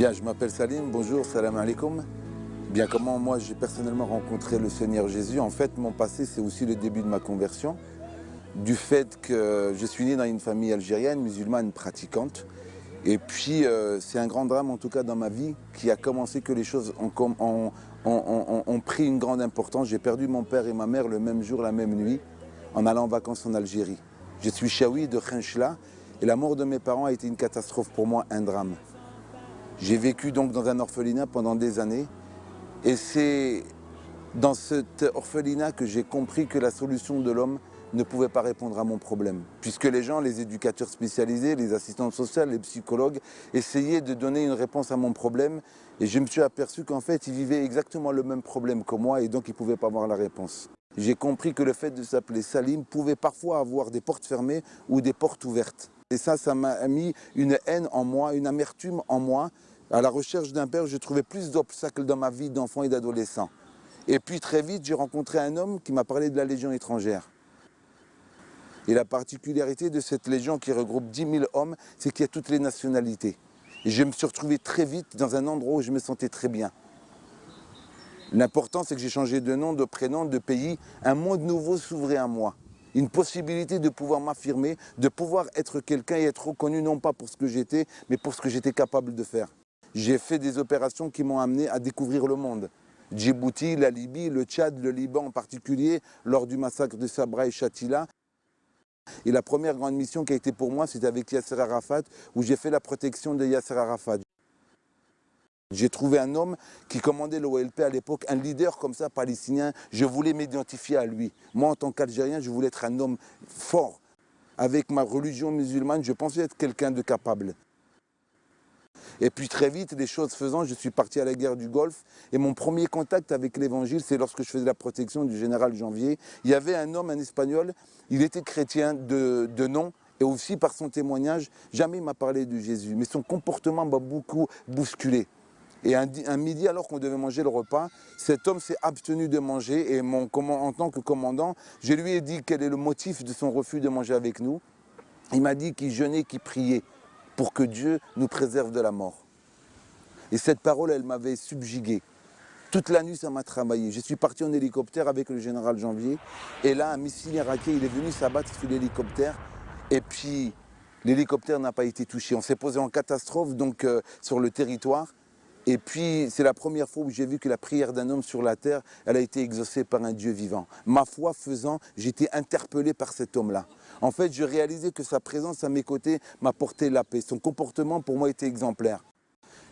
Bien, je m'appelle Salim, bonjour, salam alaikum. Bien, comment moi j'ai personnellement rencontré le Seigneur Jésus? En fait, mon passé, c'est aussi le début de ma conversion. Du fait que je suis né dans une famille algérienne, musulmane, pratiquante. Et puis, c'est un grand drame, en tout cas dans ma vie, qui a commencé que les choses ont pris une grande importance. J'ai perdu mon père et ma mère le même jour, la même nuit, en allant en vacances en Algérie. Je suis chaoui de Khenchela et la mort de mes parents a été une catastrophe pour moi, un drame. J'ai vécu donc dans un orphelinat pendant des années et c'est dans cet orphelinat que j'ai compris que la solution de l'homme ne pouvait pas répondre à mon problème. Puisque les gens, les éducateurs spécialisés, les assistantes sociales, les psychologues, essayaient de donner une réponse à mon problème et je me suis aperçu qu'en fait, ils vivaient exactement le même problème que moi et donc ils ne pouvaient pas avoir la réponse. J'ai compris que le fait de s'appeler Salim pouvait parfois avoir des portes fermées ou des portes ouvertes. Et ça m'a mis une haine en moi, une amertume en moi. À la recherche d'un père, je trouvais plus d'obstacles dans ma vie d'enfant et d'adolescent. Et puis très vite, j'ai rencontré un homme qui m'a parlé de la Légion étrangère. Et la particularité de cette Légion qui regroupe 10 000 hommes, c'est qu'il y a toutes les nationalités. Et je me suis retrouvé très vite dans un endroit où je me sentais très bien. L'important, c'est que j'ai changé de nom, de prénom, de pays. Un monde nouveau s'ouvrait à moi. Une possibilité de pouvoir m'affirmer, de pouvoir être quelqu'un et être reconnu non pas pour ce que j'étais, mais pour ce que j'étais capable de faire. J'ai fait des opérations qui m'ont amené à découvrir le monde. Djibouti, la Libye, le Tchad, le Liban en particulier, lors du massacre de Sabra et Shatila. Et la première grande mission qui a été pour moi, c'était avec Yasser Arafat, où j'ai fait la protection de Yasser Arafat. J'ai trouvé un homme qui commandait l'OLP à l'époque, un leader comme ça, palestinien. Je voulais m'identifier à lui. Moi, en tant qu'Algérien, je voulais être un homme fort. Avec ma religion musulmane, je pensais être quelqu'un de capable. Et puis très vite, les choses faisant, je suis parti à la guerre du Golfe. Et mon premier contact avec l'évangile, c'est lorsque je faisais la protection du général Janvier. Il y avait un homme, un Espagnol, il était chrétien de nom. Et aussi par son témoignage, jamais il m'a parlé de Jésus. Mais son comportement m'a beaucoup bousculé. Et un midi, alors qu'on devait manger le repas, cet homme s'est abstenu de manger. Et en tant que commandant, je lui ai dit quel est le motif de son refus de manger avec nous. Il m'a dit qu'il jeûnait, qu'il priait pour que Dieu nous préserve de la mort. Et cette parole, elle m'avait subjugué. Toute la nuit, ça m'a travaillé. Je suis parti en hélicoptère avec le général Janvier. Et là, un missile irakien, il est venu s'abattre sur l'hélicoptère. Et puis, l'hélicoptère n'a pas été touché. On s'est posé en catastrophe donc, sur le territoire. Et puis, c'est la première fois où j'ai vu que la prière d'un homme sur la terre, elle a été exaucée par un Dieu vivant. Ma foi faisant, j'étais interpellé par cet homme-là. En fait, je réalisais que sa présence à mes côtés m'apportait la paix. Son comportement, pour moi, était exemplaire.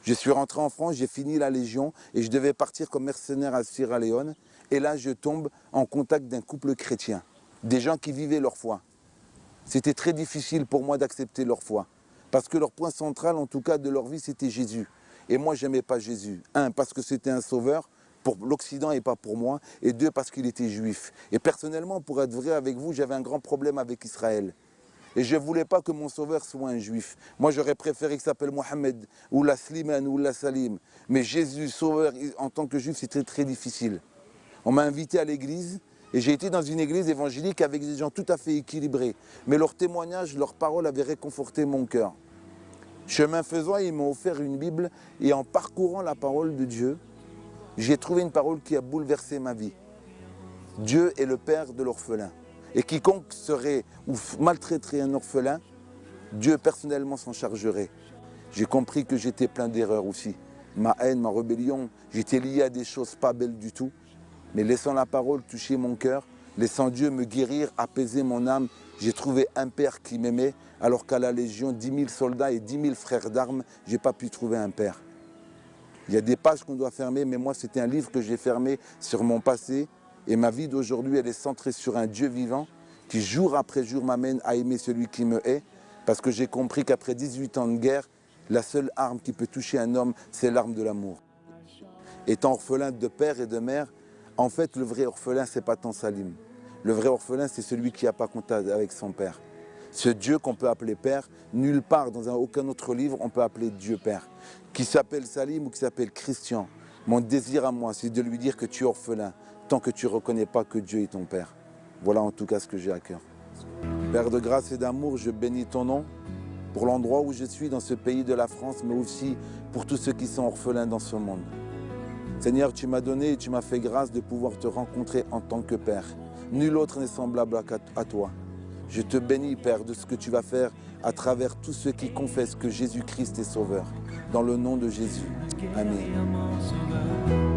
Je suis rentré en France, j'ai fini la Légion et je devais partir comme mercenaire à Sierra Leone. Et là, je tombe en contact d'un couple chrétien, des gens qui vivaient leur foi. C'était très difficile pour moi d'accepter leur foi, parce que leur point central, en tout cas, de leur vie, c'était Jésus. Et moi, je n'aimais pas Jésus. Un, parce que c'était un sauveur pour l'Occident et pas pour moi. Et deux, parce qu'il était juif. Et personnellement, pour être vrai avec vous, j'avais un grand problème avec Israël. Et je ne voulais pas que mon sauveur soit un juif. Moi, j'aurais préféré qu'il s'appelle Mohamed, ou la Slimane, ou la Salim. Mais Jésus, sauveur, en tant que juif, c'était très difficile. On m'a invité à l'église, et j'ai été dans une église évangélique avec des gens tout à fait équilibrés. Mais leurs témoignages, leurs paroles avaient réconforté mon cœur. Chemin faisant, ils m'ont offert une Bible, et en parcourant la parole de Dieu, j'ai trouvé une parole qui a bouleversé ma vie. Dieu est le père de l'orphelin. Et quiconque serait ou maltraiterait un orphelin, Dieu personnellement s'en chargerait. J'ai compris que j'étais plein d'erreurs aussi. Ma haine, ma rébellion, j'étais lié à des choses pas belles du tout. Mais laissant la parole toucher mon cœur, laissant Dieu me guérir, apaiser mon âme, j'ai trouvé un père qui m'aimait, alors qu'à la Légion, 10 000 soldats et 10 000 frères d'armes, je n'ai pas pu trouver un père. Il y a des pages qu'on doit fermer, mais moi, c'était un livre que j'ai fermé sur mon passé. Et ma vie d'aujourd'hui, elle est centrée sur un Dieu vivant qui, jour après jour, m'amène à aimer celui qui me hait. Parce que j'ai compris qu'après 18 ans de guerre, la seule arme qui peut toucher un homme, c'est l'arme de l'amour. Étant orphelin de père et de mère, en fait, le vrai orphelin, ce n'est pas tant Salim. Le vrai orphelin, c'est celui qui n'a pas contact avec son père. Ce Dieu qu'on peut appeler Père, nulle part, dans aucun autre livre, on peut appeler Dieu Père. Qui s'appelle Salim ou qui s'appelle Christian. Mon désir à moi, c'est de lui dire que tu es orphelin, tant que tu ne reconnais pas que Dieu est ton Père. Voilà en tout cas ce que j'ai à cœur. Père de grâce et d'amour, je bénis ton nom. pour l'endroit où je suis dans ce pays de la France, mais aussi pour tous ceux qui sont orphelins dans ce monde. Seigneur, tu m'as donné et tu m'as fait grâce de pouvoir te rencontrer en tant que Père. Nul autre n'est semblable à toi. Je te bénis, Père, de ce que tu vas faire à travers tous ceux qui confessent que Jésus-Christ est Sauveur. Dans le nom de Jésus. Amen.